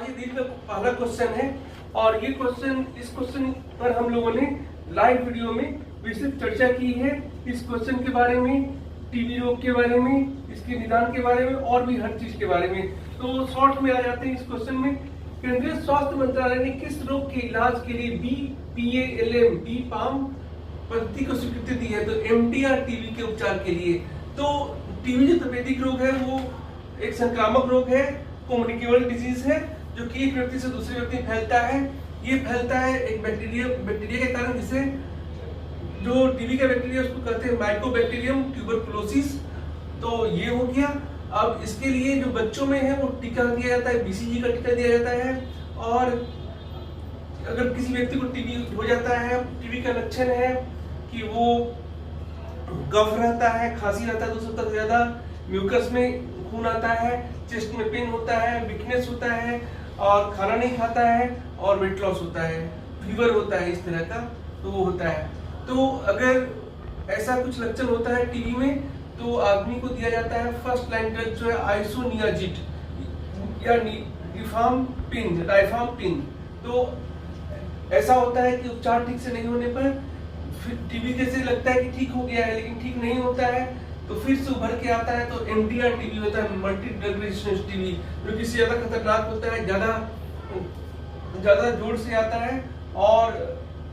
आज ये दिन का पहला क्वेश्चन है और इस क्वेश्चन पर हम लोगों ने लाइव वीडियो में विस्तृत चर्चा की है। इस क्वेश्चन के बारे में, टीबी रोग के बारे में, इसके निदान के बारे में और भी हर चीज के बारे में। तो शॉर्ट में आ जाते हैं इस क्वेश्चन में। केंद्रीय स्वास्थ्य मंत्रालय ने किस रोग के इलाज के लिए BPALM पद्धति को स्वीकृति दी है? तो MDR टीबी के उपचार के लिए। तो टीबी जो तपेदिक रोग है वो एक संक्रामक रोग है, कम्युनिकेबल डिजीज है, जो कि एक व्यक्ति से दूसरे व्यक्ति में फैलता है। ये फैलता है एक बैक्टीरिया के कारण, जिसे जो टीबी का बैक्टीरिया उसको कहते हैं माइकोबैक्टीरियम ट्यूबरकुलोसिस। तो ये हो गया। अब इसके लिए जो बच्चों में है वो टीका दिया जाता है, BCG का टीका दिया जाता है। और अगर किसी व्यक्ति को टीबी हो जाता है, टीबी का लक्षण है कि वो कफ रहता है, खांसी रहता है 2 सप्ताह से ज्यादा, म्यूकस में खून आता है, चेस्ट में पेन होता है, वीकनेस होता है और खाना नहीं खाता है और वेट लॉस होता है, फीवर होता है, इस तरह का तो वो होता है। तो अगर ऐसा कुछ लक्षण होता है टीबी में तो आदमी को दिया जाता है फर्स्ट लाइन ड्रग जो है आइसोनियाजिड या राइफाम्पिन। तो ऐसा होता है कि उपचार ठीक से नहीं होने पर फिर टीबी जैसे लगता है कि ठीक हो गया है लेकिन ठीक नहीं होता है, तो फिर से उभर के आता है। तो MDR टीबी होता है, मल्टी ड्रग रेजिस्टेंस टीबी, जो कि ज्यादा खतरनाक होता है, ज्यादा जोर से आता है और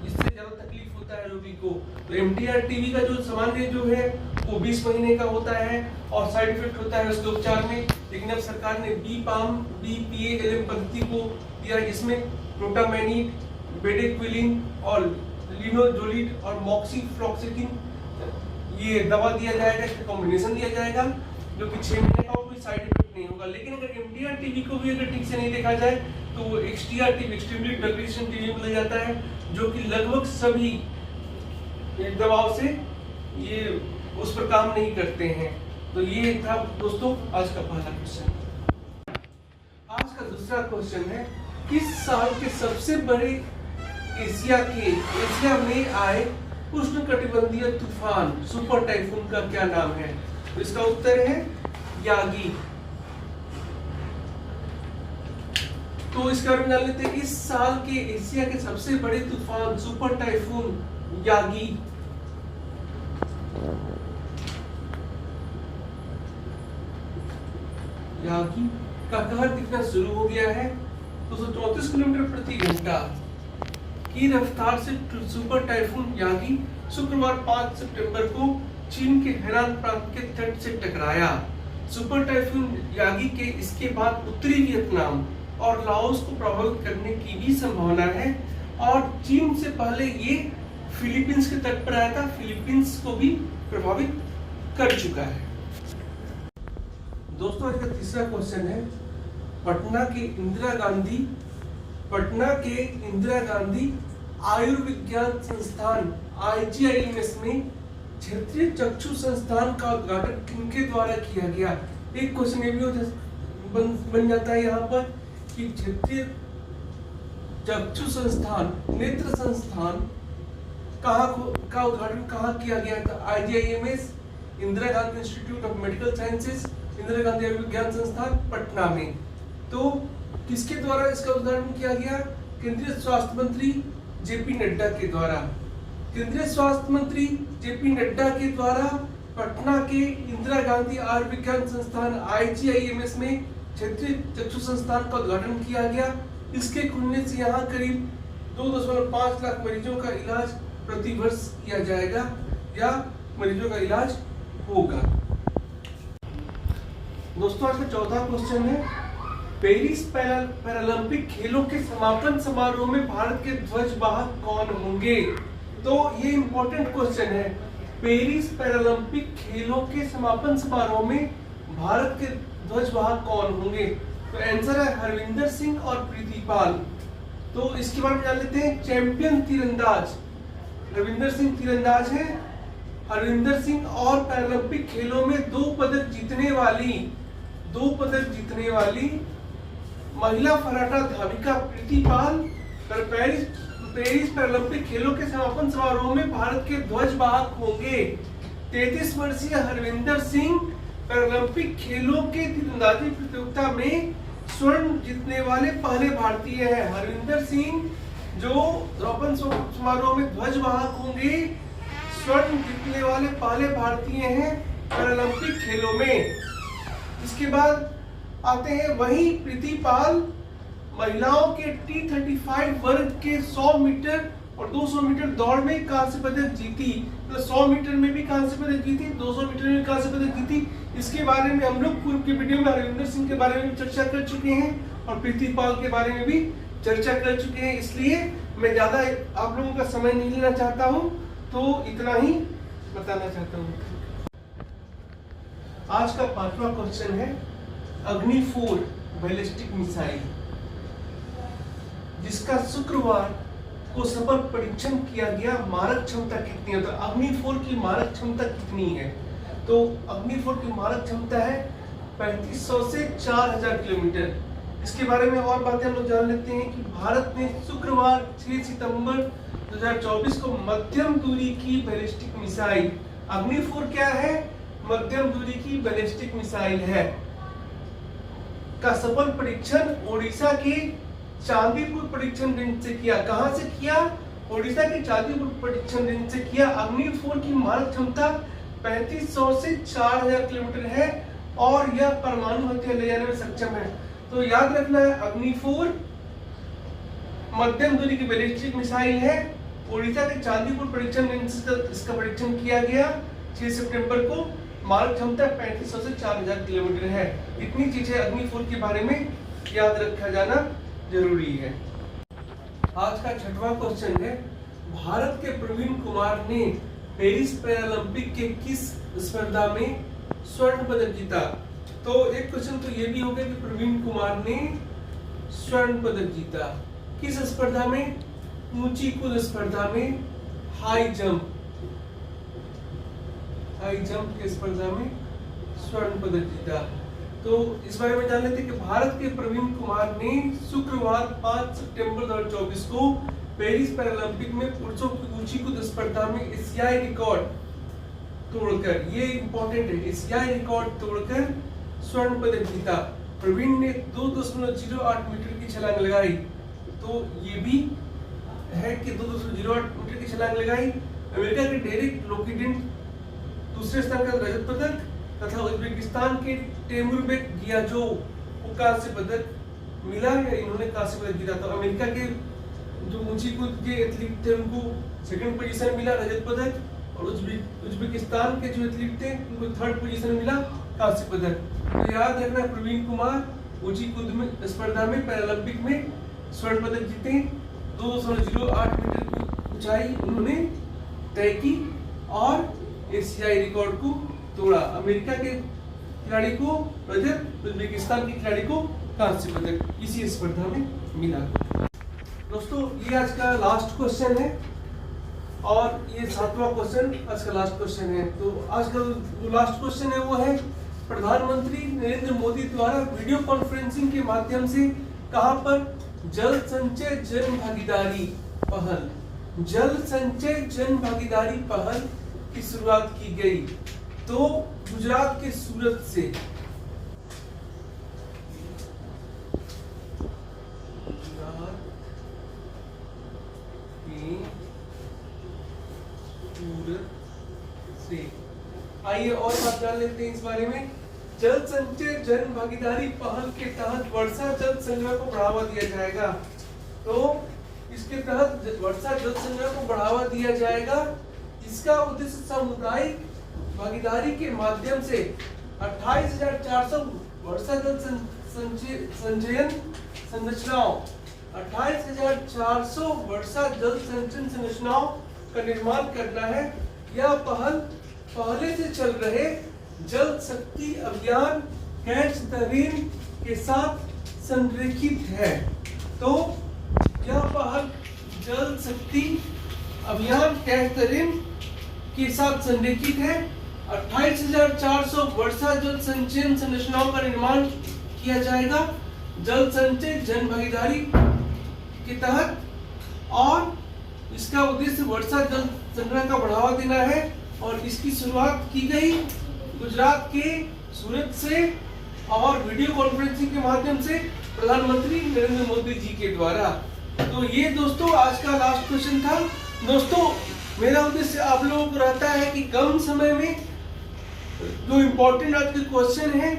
इससे ज्यादा तकलीफ होता है रोगी को। तो MDR टीबी का जो सामान्य जो है वो 20 महीने का होता है और साइड इफेक्ट होता है उसके उपचार में। लेकिन अब सरकार ने BPALM पद्धति को दिया, जिसमें प्रोटामैनिड, बेडेक्विलिन और लिनोजोलिड और मॉक्सीफ्लॉक्सेटिन ये दवा दिया जाएगा, इसका कॉम्बिनेशन दिया जाएगा, जो कि 6 महीने का और कोई साइड इफेक्ट नहीं होगा। लेकिन अगर MDR टीबी को भी अगर ठीक से नहीं देखा जाए तो वो XDR TB, extremely drug resistant TB में ले जाता है, जो कि लगभग सभी दवाओं से ये उस पर काम नहीं करते हैं। तो ये था दोस्तों आज का पहला क्वेश्चन। आज का दूसरा क्वेश्चन है, किस साल के सबसे बड़े एशिया में आए उष्णकटिबंधीय तूफान सुपर टाइफून का क्या नाम है? तो इसका उत्तर है यागी। तो इसके बारे में जान लेते हैं। इस साल के एशिया के सबसे बड़े तूफान सुपर टाइफून यागी का कहर दिखना शुरू हो गया है। 234 किलोमीटर प्रति घंटा की रफ्तार से सुपर टाइफून यागी शुक्रवार 5 सितंबर को चीन के हेनान प्रांत के तट से टकराया। सुपर टाइफून यागी के इसके बाद उत्तरी वियतनाम और लाओस को प्रभावित करने की भी संभावना है और चीन से पहले ये फिलीपींस के तट पर आया था, फिलीपींस को भी प्रभावित कर चुका है। दोस्तों आज का तीसरा क्वेश्चन है, पटना के इंदिरा गांधी आयुर्विज्ञान संस्थान IGIMS में क्षेत्रीय चक्षु संस्थान का उद्घाटन किनके द्वारा किया गया? एक क्वेश्चन ये भी बन जाता है यहाँ पर कि क्षेत्रीय चक्षु संस्थान, नेत्र संस्थान का उद्घाटन कहाँ किया गया था? IGIMS, Indira Gandhi institute of medical sciences, Indira Gandhi आयुर्विज्ञान संस्थान पटना में। तो किसके द्वारा इसका उद्घाटन किया गया? केंद्रीय स्वास्थ्य मंत्री JP नड्डा के द्वारा। केंद्रीय स्वास्थ्य मंत्री JP नड्डा के द्वारा पटना के इंदिरा गांधी आयुर्विज्ञान संस्थान IGIMS में क्षेत्रीय चक्षु संस्थान का उद्घाटन किया गया। इसके खुलने से यहाँ करीब 2.5 लाख मरीजों का इलाज प्रति वर्ष किया जाएगा या मरीजों का इलाज होगा। दोस्तों आज का चौथा क्वेश्चन है, पेरिस पैरालंपिक खेलों के समापन समारोह में भारत के ध्वजवाहक कौन होंगे? तो ये इंपॉर्टेंट क्वेश्चन है। पेरिस पैरालंपिक खेलों के समापन समारोह में भारत के ध्वजवाहक कौन होंगे? तो आंसर है हरविंदर सिंह और प्रीति पाल। तो इसके बारे में जान लेते हैं। चैंपियन तीरंदाज हरविंदर सिंह तीरंदाज है। हरविंदर सिंह और पैरालंपिक खेलों में 2 पदक जीतने वाली महिला फर्राटा धाविका प्रीति पाल पेरिस पैरालंपिक खेलों के समापन समारोह में भारत के ध्वजवाहक होंगे। 33 वर्षीय हरविंदर सिंह पैरालंपिक खेलों के तीरंदाजी प्रतियोगिता में स्वर्ण जीतने वाले पहले भारतीय हैं। हरविंदर सिंह जो समापन समारोह में ध्वजवाहक होंगे, स्वर्ण जीतने वाले पहले भारतीय हैं पैरालंपिक खेलों में। इसके बाद आते हैं वही प्रीति पाल, महिलाओं के T35 वर्ग के 100 मीटर और 200 मीटर दौड़ में कांस्य पदक जीती। मतलब 100 मीटर में भी कांस्य पदक जीती, 200 मीटर में भी कांस्य पदक जीती। इसके बारे में हम लोग पूर्व के वीडियो में हरविंदर सिंह के बारे में भी चर्चा कर चुके हैं और प्रीति पाल के बारे में भी चर्चा कर चुके हैं, इसलिए मैं ज्यादा आप लोगों का समय नहीं लेना चाहता हूं, तो इतना ही बताना चाहता हूं। आज का 5वां क्वेश्चन है अग्नि 4 बैलिस्टिक मिसाइल, जिसका शुक्रवार को सफल परीक्षण किया गया। मारक क्षमता कितनी है? तो अग्नि 4 की मारक क्षमता कितनी है? तो अग्नि 4 की मारक क्षमता है 3500 से 4000 किलोमीटर। इसके बारे में और बातें हम लोग जान लेते हैं कि भारत ने शुक्रवार 6 सितंबर 2024 को मध्यम दूरी की बैलिस्टिक मिसाइल, अग्नि 4 क्या है? मध्यम दूरी की बैलिस्टिक मिसाइल है, का सफल परीक्षण ओडिशा के चांदीपुर परीक्षण रेंज से किया। कहां से किया? ओडिशा के चांदीपुर परीक्षण रेंज से किया। अग्नि 4 की मारक क्षमता 3500 से 4000 किलोमीटर है और यह परमाणु हथियार ले जाने में सक्षम है। तो याद रखना है, अग्नि 4 मध्यम दूरी की बैलिस्टिक मिसाइल है। ओडिशा के चांदीपुर परीक्षण रेंज से इसका परीक्षण किया गया 6 सितंबर को। मारक क्षमता 3500 से 4000 किलोमीटर है। इतनी चीजें अग्नि 4 के बारे में याद रखा जाना जरूरी है। आज का 6वां क्वेश्चन है भारत के प्रवीण कुमार ने पेरिस पैरालंपिक के किस स्पर्धा में स्वर्ण पदक जीता? तो एक क्वेश्चन तो ये भी हो गया कि प्रवीण कुमार ने स्वर्ण पदक जीता किस स्पर्धा में? ऊंची कूद स्पर्धा में, हाई जंप की स्पर्धा में स्वर्ण पदक जीता। तो इस बारे में जान लेते हैं कि भारत के प्रवीण कुमार ने शुक्रवार 5 सितंबर 2024 को पेरिस पैरालंपिक में पुरुषों की ऊंची कूद स्पर्धा में एशियाई रिकॉर्ड तोड़कर, ये इंपॉर्टेंट है, एशियाई रिकॉर्ड तोड़कर स्वर्ण पदक जीता। प्रवीण ने 2.08 मीटर की छलांग लगाई। तो ये भी है कि 2.08 मीटर की छलांग लगाई। अमेरिका के डेरिक लोकिडिन दूसरे स्थान का रजत पदक तथा उज्बेकिस्तान के टेमुरबेक गियाजो को कांस्य पदक मिला या इन्होंने कांस्य पदक जीता। तो अमेरिका के जो ऊंची कूद के एथलीट थे उनको सेकंड पोजीशन मिला, रजत पदक, और उज्बेकिस्तान के जो एथलीट थे उनको थर्ड पोजीशन मिला, कांस्य पदक। तो याद रखना, प्रवीण कुमार ऊंची कूद में स्पर्धा में पैरालंपिक में स्वर्ण पदक जीते। 2.08 मीटर की ऊंचाई उन्होंने तय की और एशियाई रिकॉर्ड को तोड़ा। अमेरिका के खिलाड़ी को रजत, उज्बेकिस्तान के खिलाड़ी को कांस्य पदक इसी स्पर्धा में मिला। दोस्तों, ये आज का लास्ट क्वेश्चन है और ये 7वां क्वेश्चन आज का लास्ट क्वेश्चन है। तो आज का जो लास्ट क्वेश्चन है वो है प्रधानमंत्री नरेंद्र मोदी द्वारा वीडियो कॉन्फ्रेंसिंग के माध्यम से कहां पर जल संचय जन भागीदारी पहल, जल संचय जन भागीदारी पहल की शुरुआत की गई? तो गुजरात के सूरत से। गुजरात के सूरत से। आइए और बात जान लेते हैं इस बारे में। जल संचय जन भागीदारी पहल के तहत वर्षा जल संग्रह को बढ़ावा दिया जाएगा। तो इसके तहत वर्षा जल संग्रह को बढ़ावा दिया जाएगा। इसका उद्देश्य सामुदायिक भागीदारी के माध्यम से 28,400 वर्षा जल संचयन संरचनाओं 28,400 वर्षा जल संचयन संरचनाओं का निर्माण करना है। यह पहल पहले से चल रहे जल शक्ति अभियान कैच द रेन के साथ संरेखित है। तो यह पहल जल शक्ति अभियान कैच द रेन के साथ संरेखित है। 28,400 वर्षा जल संचयन संरचनाओं का निर्माण किया जाएगा जल संचय जन भागीदारी के तहत, और इसका उद्देश्य वर्षा जल संग्रह का बढ़ावा देना है। और इसकी शुरुआत की गई गुजरात के सूरत से और वीडियो कॉन्फ्रेंसिंग के माध्यम से प्रधानमंत्री नरेंद्र मोदी जी के द्वारा। तो ये दोस्तों आज का लास्ट क्वेश्चन था। दोस्तों मेरा उद्देश्य आप लोगों को रहता है कि कम समय में जो इम्पोर्टेंट आज के क्वेश्चन है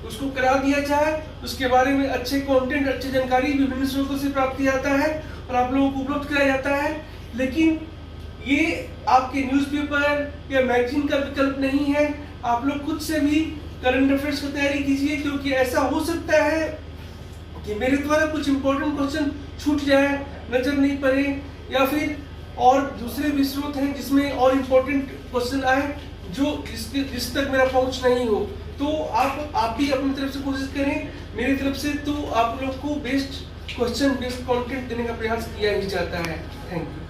उसको करा दिया जाए, उसके बारे में अच्छे कंटेंट, अच्छी जानकारी विभिन्न स्रोतों से प्राप्त किया जाता है और आप लोगों को उपलब्ध कराया जाता है। लेकिन ये आपके न्यूज़पेपर या मैगजीन का विकल्प नहीं है। आप लोग खुद से भी करंट अफेयर्स की तैयारी कीजिए, क्योंकि ऐसा हो सकता है कि मेरे द्वारा कुछ इंपॉर्टेंट क्वेश्चन छूट जाए, नजर नहीं पड़े, या फिर और दूसरे भी स्रोत हैं जिसमें और इम्पोर्टेंट क्वेश्चन आए जो जिस तक मेरा पहुंच नहीं हो। तो आप भी अपनी तरफ से कोशिश करें, मेरी तरफ से तो आप लोग को बेस्ट क्वेश्चन, बेस्ट कंटेंट देने का प्रयास किया ही जाता है। Thank you.